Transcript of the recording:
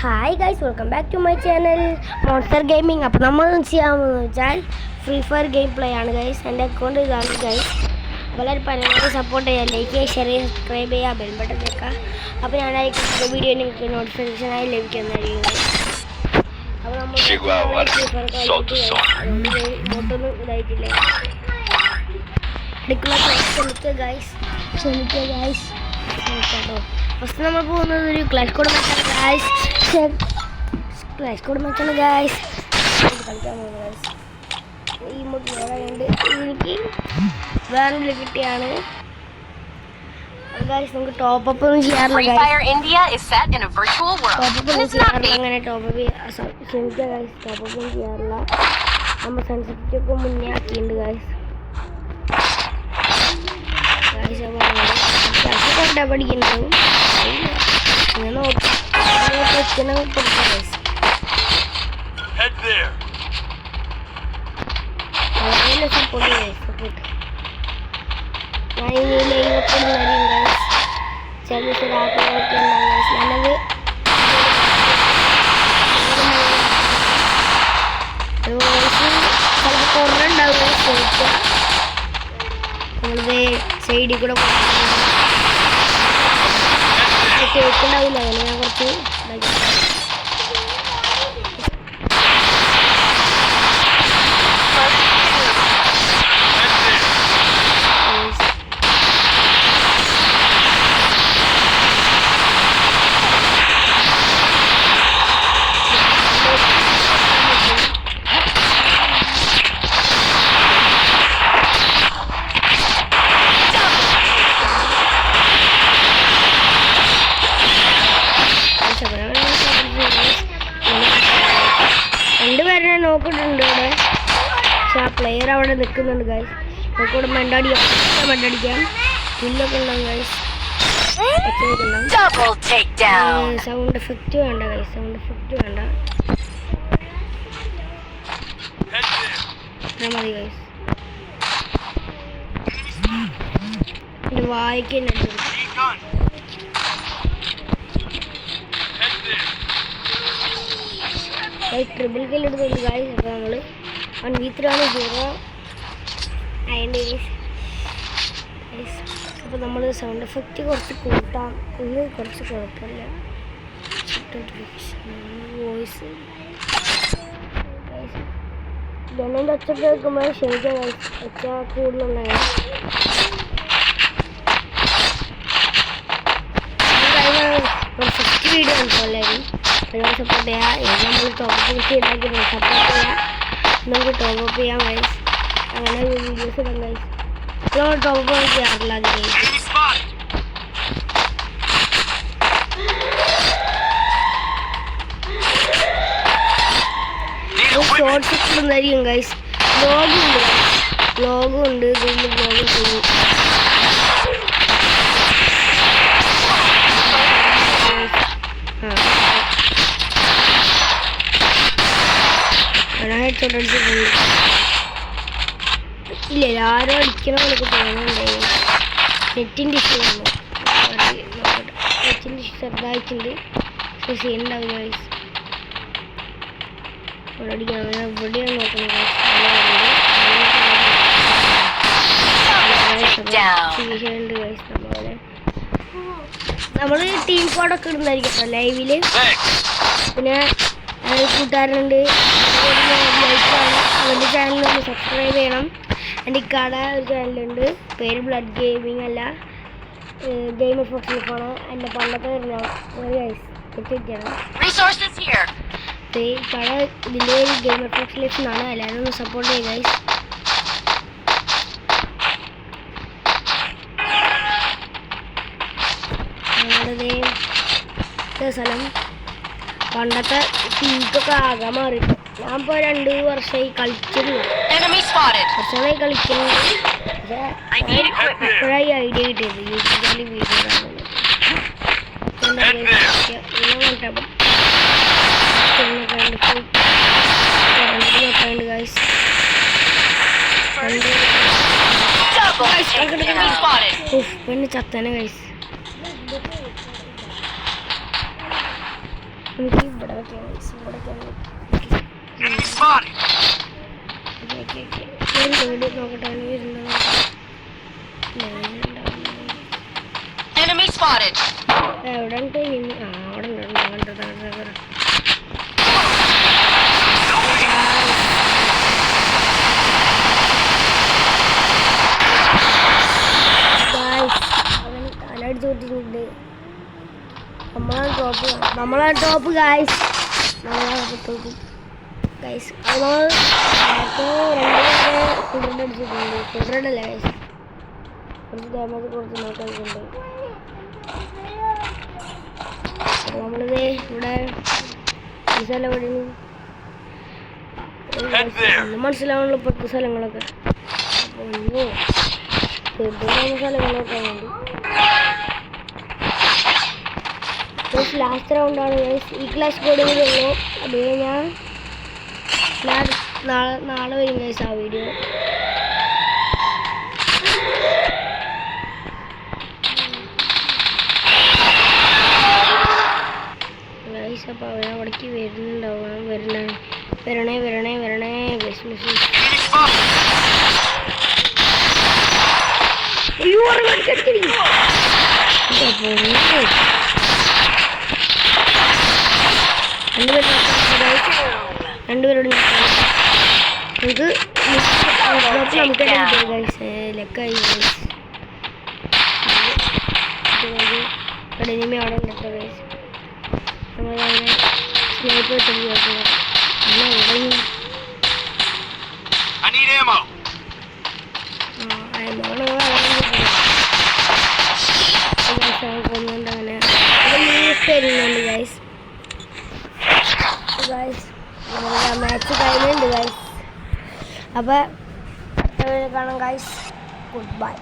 Hi guys, welcome back to my channel Monster Gaming. അപ്പോൾ നമ്മൾ ചെയ്യാമെന്ന് വെച്ചാൽ ഫ്രീ ഫയർ ഗെയിം പ്ലേ ആണ് ഗൈസ്. എൻ്റെ അക്കൗണ്ട് ഇതാണ് ഗൈസ്. വളരെ പരമാവധി സപ്പോർട്ട് ചെയ്യുക, ലൈക്ക് ചെയ്യുക, ഷെയർ ചെയ്യുക, സബ്സ്ക്രൈബ് ചെയ്യുക, ബെൽ ബട്ടൺ വെക്കുക. അപ്പോൾ ഞാനായിരിക്കും വീഡിയോ നിങ്ങൾക്ക് നോട്ടിഫിക്കേഷനായി ലഭിക്കുന്നതായിരിക്കും. അപ്പോൾ നമ്മൾ ഫോട്ടൊന്നും ഇതായിട്ടില്ല. അടുക്കള ശ്രമിക്കുക ഗൈസ്, ശ്രമിക്കാട്ടോ. ഫസ്റ്റ് നമ്മൾ പോകുന്നത് ഒരു ക്ലാഷ് കോഡ് മാച്ചാണ് ഗൈസ്. കളിക്കാൻ പോകുന്നത് ഗൈസ്. ഈ മുട്ട് വേറെയുണ്ട്, എനിക്ക് വേറെ കിട്ടിയാണ് ഗൈസ്. നമുക്ക് ടോപ്പ് ഒന്നും ചെയ്യാറില്ല അങ്ങനെ ടോപ്പ് ശ്രമിക്കുക ഗൈസ്. ടോപ്പ് ഒന്നും ചെയ്യാറില്ല, നമ്മൾ സൺസെറ്റൊക്കെ മുന്നേ ആക്കിയിട്ടുണ്ട് ഗൈസ്. കൊണ്ടാ പഠിക്കുന്നത് ഞാൻ നോക്കാം. സപ്പോർട്ട് ഞാൻ ഇനി ലൈവൊക്കെ ചില ആൾക്കാരൊക്കെ ഞാനത് ചിലപ്പോൾ കുറേ ഉണ്ടാവുക. ചോദിക്കുക നമ്മളിത് സൈഡിൽ കൂടെ കേൾക്കുണ്ടാവില്ല, അങ്ങനെ ഞാൻ കുറച്ച് നോക്കിയിട്ടുണ്ട് അവിടെ. പക്ഷെ ആ പ്ലെയർ അവിടെ നിൽക്കുന്നുണ്ട് ഗൈസ്. നോക്കൂടെ മണ്ടടിക്കാം പുല്ലൊക്കെ ഉണ്ടാവും ഗൈസ്. സൗണ്ട് എഫക്റ്റ് വേണ്ട ഗൈസ്, സൗണ്ട് എഫക്റ്റ് വേണ്ട, മതി ഗൈസ്. എൻ്റെ വായിക്ക് തന്നെ ട്രിപ്പിൾ കിൽ എടുത്തുണ്ട് ഗൈസ്. അപ്പോൾ നമ്മൾ 1v3 0 ആയതുകൊണ്ട് ഗൈസ്. അപ്പോൾ നമ്മൾ സൗണ്ട് എഫക്റ്റ് കുറച്ച് കൂട്ടാം, ഇത് കുറച്ച് കുഴപ്പമില്ല. വോയിസ് ജനൻ്റെ ഒച്ചക്ക് കേൾക്കുമ്പോൾ ശരിക്കും ഗൈസ് ഒച്ച കൂടുതലുണ്ടായിരുന്നു. ഫസ്റ്റ് വീഡിയോ ഉണ്ടോ എല്ലാവരും സപ്പോർട്ട് ചെയ്യുക. നമ്മൾ ടോപ്പ് ചെയ്താക്കി സപ്പോർട്ട് ചെയ്യുക, നമുക്ക് ടോപ്പ് ചെയ്യാം ഗൈസ്. അങ്ങനെ വീഡിയോസ് ഇടാം ഗൈസ്. നമ്മൾ ടോപ്പ് ചെയ്യാറില്ല അത് ഗൈസ്. ഷോർട്സ് ഇടുന്നതായിരിക്കും ഗൈസ്. വ്ലോഗും ഉണ്ട് ഗൂഗിൾ വ്ലോഗും ചെയ്യും. ഇല്ല ആരോ അടിക്കണം എന്നൊക്കെ തോന്നുന്നുണ്ടായി. നെറ്റിൻ്റെ ഇഷ്യൂ വന്നു, നെറ്റിൻ്റെ ഇഷ്യൂ ചെറുതായിട്ടുണ്ട്. സീൻ ഉണ്ടാവില്ല ഗൈസ്. ഇവിടെ അടിക്കണം, എവിടെയാണ് നോക്കുന്നത് ഗൈസ്. നമ്മൾ ടീം കോഡൊക്കെ ഇടുന്നതായിരിക്കും ലൈവിൽ. പിന്നെ കൂട്ടുകാരുണ്ട്, അവൻ്റെ ചാനലൊന്ന് സബ്സ്ക്രൈബ് ചെയ്യണം. എൻ്റെ ഇക്കാട ഒരു ചാനലുണ്ട്, പേര് ബ്ലഡ് ഗെയിമിംഗ് അല്ല, ഗെയിം ഓഫ് ഫോക്സിലാണ്. എൻ്റെ പണ്ടത്തെ വരുന്നതാണ് ഇക്കാട. ഇതിൻ്റെ ഗെയിം ഓഫ് ഫോക്സിലേഷൻ ആണ്, എല്ലാവരും ഒന്ന് സപ്പോർട്ട് ചെയ്യുക ഗൈസ്. ഞങ്ങളുടെ സ്ഥലം പണ്ടത്തെ പീക്കൊക്കെ ആകാൻ മാറി. ഞാൻ ഇപ്പോൾ 2 വർഷമായി കളിച്ചിരുന്നു, വർഷമായി കളിക്കുന്നു. ഇപ്പോഴായി ഐഡിയ കിട്ടിയത് യൂട്യൂബിൽ വീഡിയോ കാണുന്നത്. പിന്നെ ചത്തനെ ഗൈസ്. നമുക്ക് ഇവിടെ വെക്കാം ഗൈസ്. ഇവിടെ നോക്കട്ടെ എവിടെ ഉണ്ട് അവിടെ തലടിച്ചു കൊട്ടിട്ടുണ്ട്. നമ്മളാ ടോപ്പ് ഗൈസ്. Top guys. നമ്മൾ ഫുഡ് അടിച്ചിട്ടുണ്ട്. ഫുഡല്ലേ ഗൈസ്, കുറച്ച് ഡാമേജ് കൊടുത്ത് നോക്കിയിട്ടുണ്ട്. നമ്മളിത് ഇവിടെ മനസ്സിലാവുള്ള 10 സ്ഥലങ്ങളൊക്കെ സ്ഥലങ്ങളൊക്കെ വേണ്ടി ലാസ്റ്റ് റൗണ്ടാണ് ഗൈസ്. ഈ ക്ലാസ് കൂടെയുള്ളൂ. അത് ഞാൻ നാളെ വരും ഗൈസ് ആ വീഡിയോ. ഗൈസ് അപ്പോൾ അവൻ അവിടേക്ക് വരുന്നുണ്ടാവും. വരണേ രണ്ടുപേരോട് നമുക്ക് ലെക്കായി കടനിമ അവിടെ ഉണ്ട് ഗൈസ്. നമ്മളങ്ങനെ സ്നൈപ്പ് വെച്ചിട്ട് കൊന്നുകൊണ്ട് ഗൈസ്. മാച്ച് കഴിഞ്ഞുണ്ട് ഗൈസ്. അപ്പോൾ കാണാം ഗൈസ്. Good bye.